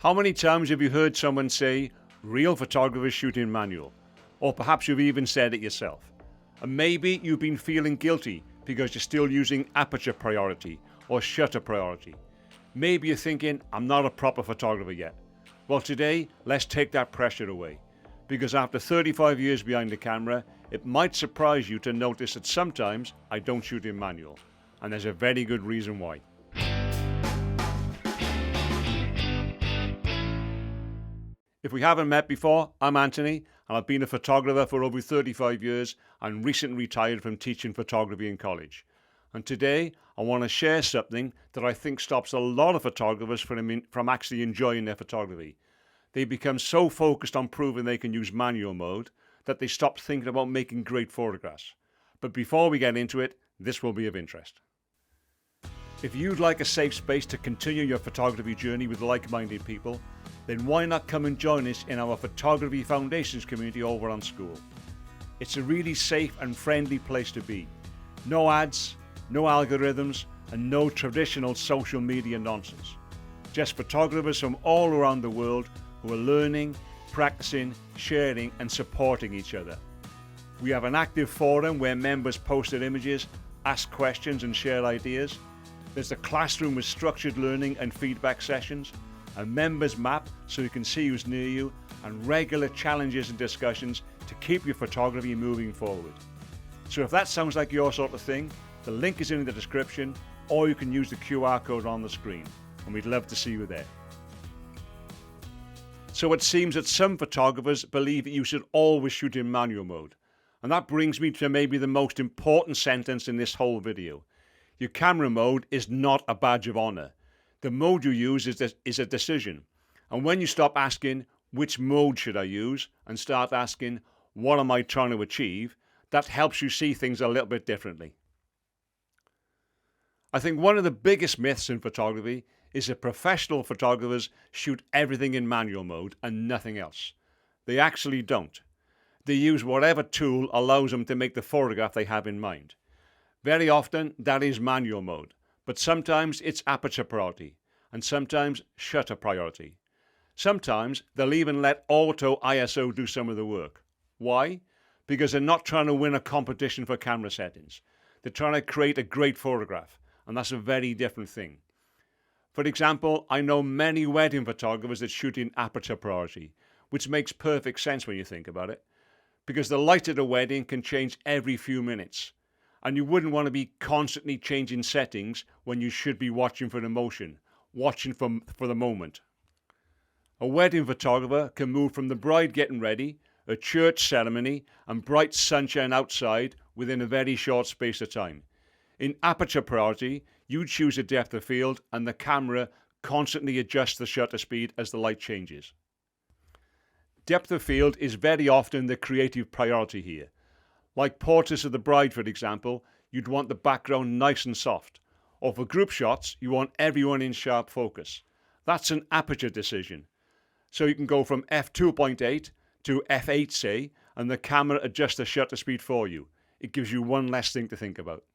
How many times have you heard someone say, real photographers shoot in manual? Or perhaps you've even said it yourself. And maybe you've been feeling guilty because you're still using Aperture Priority or Shutter Priority. Maybe you're thinking, I'm not a proper photographer yet. Well, today, let's take that pressure away. Because after 35 years behind the camera, it might surprise you to notice that sometimes I don't shoot in manual. And there's a very good reason why. If we haven't met before, I'm Anthony, and I've been a photographer for over 35 years and recently retired from teaching photography in college. And today, I want to share something that I think stops a lot of photographers from actually enjoying their photography. They become so focused on proving they can use manual mode that they stop thinking about making great photographs. But before we get into it, this will be of interest. If you'd like a safe space to continue your photography journey with like-minded people, then why not come and join us in our Photography Foundations community over on School. It's a really safe and friendly place to be. No ads, no algorithms, and no traditional social media nonsense. Just photographers from all around the world who are learning, practicing, sharing, and supporting each other. We have an active forum where members post their images, ask questions, and share ideas. There's a classroom with structured learning and feedback sessions, a members map so you can see who's near you, and regular challenges and discussions to keep your photography moving forward. So if that sounds like your sort of thing, the link is in the description, or you can use the QR code on the screen, and we'd love to see you there. So it seems that some photographers believe that you should always shoot in manual mode, and that brings me to maybe the most important sentence in this whole video. Your camera mode is not a badge of honor. The mode you use is a decision. And when you stop asking, which mode should I use, and start asking, what am I trying to achieve, that helps you see things a little bit differently. I think one of the biggest myths in photography is that professional photographers shoot everything in manual mode and nothing else. They actually don't. They use whatever tool allows them to make the photograph they have in mind. Very often that is manual mode, but sometimes it's Aperture Priority, and sometimes Shutter Priority. Sometimes they'll even let Auto ISO do some of the work. Why? Because they're not trying to win a competition for camera settings. They're trying to create a great photograph, and that's a very different thing. For example, I know many wedding photographers that shoot in Aperture Priority, which makes perfect sense when you think about it, because the light at a wedding can change every few minutes. And you wouldn't want to be constantly changing settings when you should be watching for emotion, watching for the moment. A wedding photographer can move from the bride getting ready, a church ceremony, and bright sunshine outside within a very short space of time. In Aperture Priority, you choose a depth of field and the camera constantly adjusts the shutter speed as the light changes. Depth of field is very often the creative priority here. Like portraits of the bride, for example, you'd want the background nice and soft. Or for group shots, you want everyone in sharp focus. That's an aperture decision. So you can go from f2.8 to f8, say, and the camera adjusts the shutter speed for you. It gives you one less thing to think about.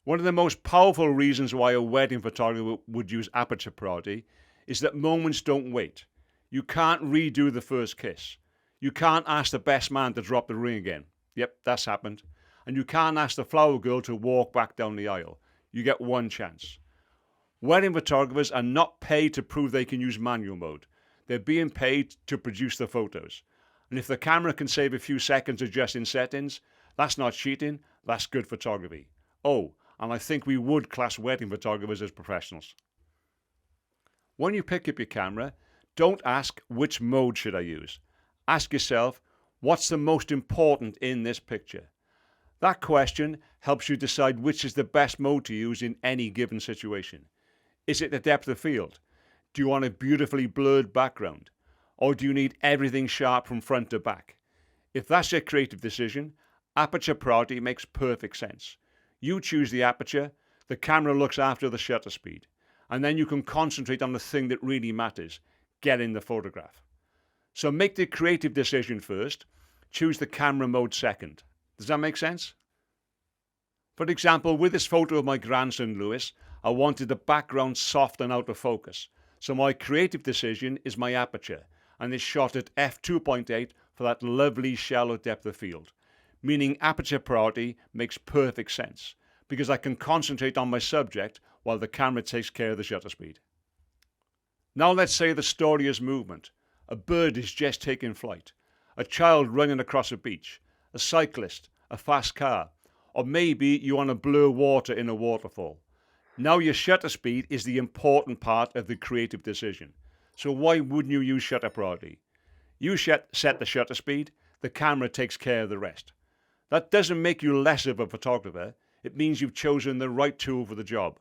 One of the most powerful reasons why a wedding photographer would use Aperture Priority is that moments don't wait. You can't redo the first kiss. You can't ask the best man to drop the ring again. Yep, that's happened. And you can't ask the flower girl to walk back down the aisle. You get one chance. Wedding photographers are not paid to prove they can use manual mode. They're being paid to produce the photos. And if the camera can save a few seconds adjusting settings, that's not cheating, that's good photography. Oh, and I think we would class wedding photographers as professionals. When you pick up your camera, don't ask which mode should I use. Ask yourself, what's the most important in this picture? That question helps you decide which is the best mode to use in any given situation. Is it the depth of field? Do you want a beautifully blurred background? Or do you need everything sharp from front to back? If that's your creative decision, Aperture Priority makes perfect sense. You choose the aperture, the camera looks after the shutter speed, and then you can concentrate on the thing that really matters, getting the photograph. So make the creative decision first, choose the camera mode second. Does that make sense? For example, with this photo of my grandson Lewis, I wanted the background soft and out of focus, So my creative decision is my aperture, and it's shot at f2.8 for that lovely shallow depth of field, meaning aperture priority makes perfect sense, because I can concentrate on my subject while the camera takes care of the shutter speed. Now let's say the story is movement. A bird is just taking flight, a child running across a beach, a cyclist, a fast car, or maybe you want to blur water in a waterfall. Now your shutter speed is the important part of the creative decision. So why wouldn't you use shutter priority? You set the shutter speed, the camera takes care of the rest. That doesn't make you less of a photographer, it means you've chosen the right tool for the job.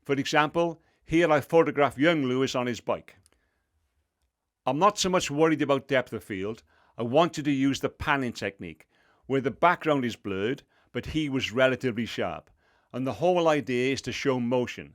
For example, here I photograph young Lewis on his bike. I'm not so much worried about depth of field, I wanted to use the panning technique, where the background is blurred, but he was relatively sharp. And the whole idea is to show motion.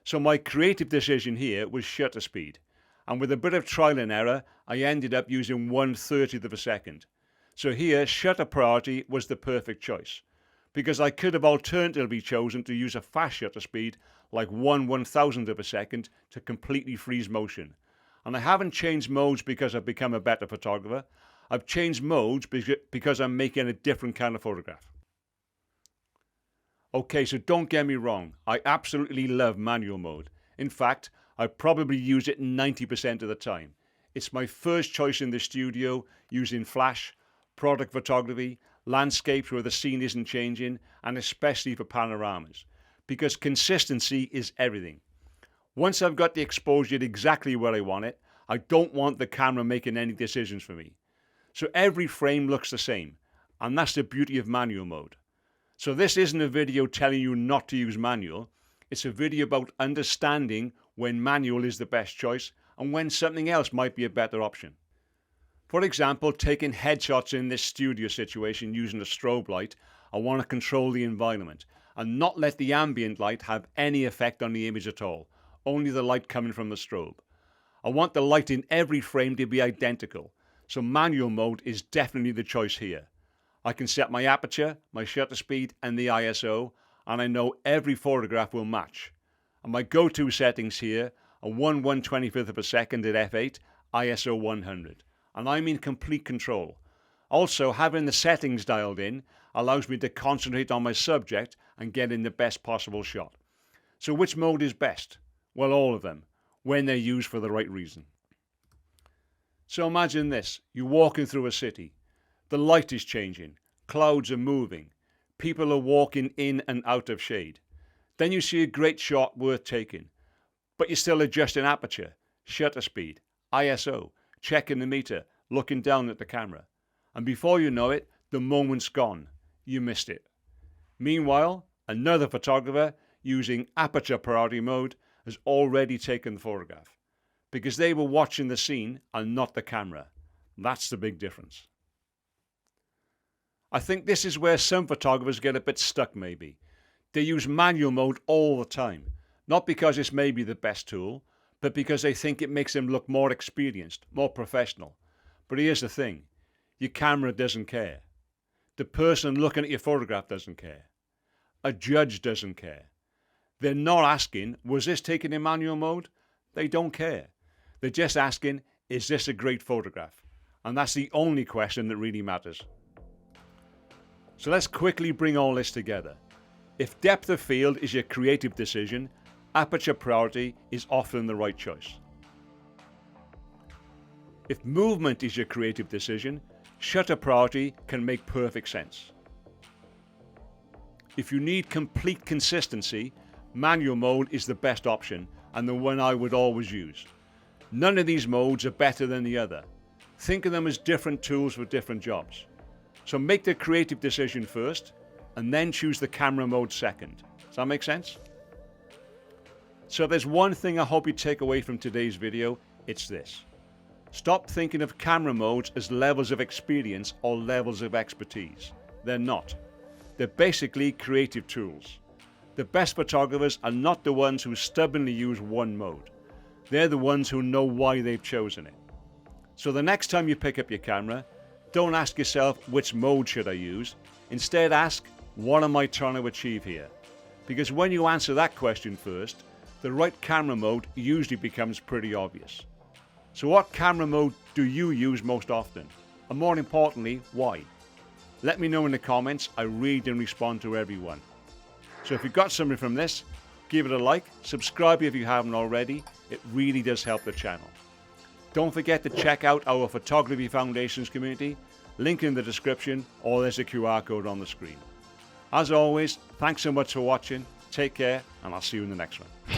So my creative decision here was shutter speed. And with a bit of trial and error, I ended up using 1/30th of a second. So here, shutter priority was the perfect choice, because I could have alternatively chosen to use a fast shutter speed like 1/1000th of a second to completely freeze motion. And I haven't changed modes because I've become a better photographer. I've changed modes because I'm making a different kind of photograph. Okay, so don't get me wrong, I absolutely love manual mode. In fact, I probably use it 90% of the time. It's my first choice in the studio, using flash, product photography, landscapes where the scene isn't changing, and especially for panoramas, because consistency is everything. Once I've got the exposure exactly where I want it, I don't want the camera making any decisions for me. So every frame looks the same, and that's the beauty of manual mode. So this isn't a video telling you not to use manual, it's a video about understanding when manual is the best choice and when something else might be a better option. For example, taking headshots in this studio situation using a strobe light, I want to control the environment and not let the ambient light have any effect on the image at all, only the light coming from the strobe. I want the light in every frame to be identical, so manual mode is definitely the choice here. I can set my aperture, my shutter speed and the ISO, and I know every photograph will match. And my go-to settings here are 1/125th of a second at f8, ISO 100. And I'm in complete control. Also, having the settings dialed in allows me to concentrate on my subject and get in the best possible shot. So which mode is best? Well, all of them, when they're used for the right reason. So imagine this, you're walking through a city. The light is changing, clouds are moving, people are walking in and out of shade. Then you see a great shot worth taking, but you're still adjusting aperture, shutter speed, ISO, checking the meter, looking down at the camera. And before you know it, the moment's gone. You missed it. Meanwhile, another photographer using aperture priority mode has already taken the photograph, because they were watching the scene and not the camera. That's the big difference. I think this is where some photographers get a bit stuck maybe. They use manual mode all the time, not because it's maybe the best tool, but because they think it makes them look more experienced, more professional. But here's the thing, your camera doesn't care. The person looking at your photograph doesn't care. A judge doesn't care. They're not asking, was this taken in manual mode? They don't care. They're just asking, is this a great photograph? And that's the only question that really matters. So let's quickly bring all this together. If depth of field is your creative decision, aperture priority is often the right choice. If movement is your creative decision, shutter priority can make perfect sense. If you need complete consistency, manual mode is the best option and the one I would always use. None of these modes are better than the other. Think of them as different tools for different jobs. So make the creative decision first and then choose the camera mode second. Does that make sense? So there's one thing I hope you take away from today's video, it's this. Stop thinking of camera modes as levels of experience or levels of expertise. They're not. They're basically creative tools. The best photographers are not the ones who stubbornly use one mode. They're the ones who know why they've chosen it. So the next time you pick up your camera, don't ask yourself which mode should I use. Instead ask, what am I trying to achieve here? Because when you answer that question first, the right camera mode usually becomes pretty obvious. So what camera mode do you use most often? And more importantly, why? Let me know in the comments. I read and respond to everyone. So if you got something from this, give it a like, subscribe if you haven't already. It really does help the channel. Don't forget to check out our Photography Foundations community, link in the description, or there's a QR code on the screen. As always, thanks so much for watching, take care, and I'll see you in the next one.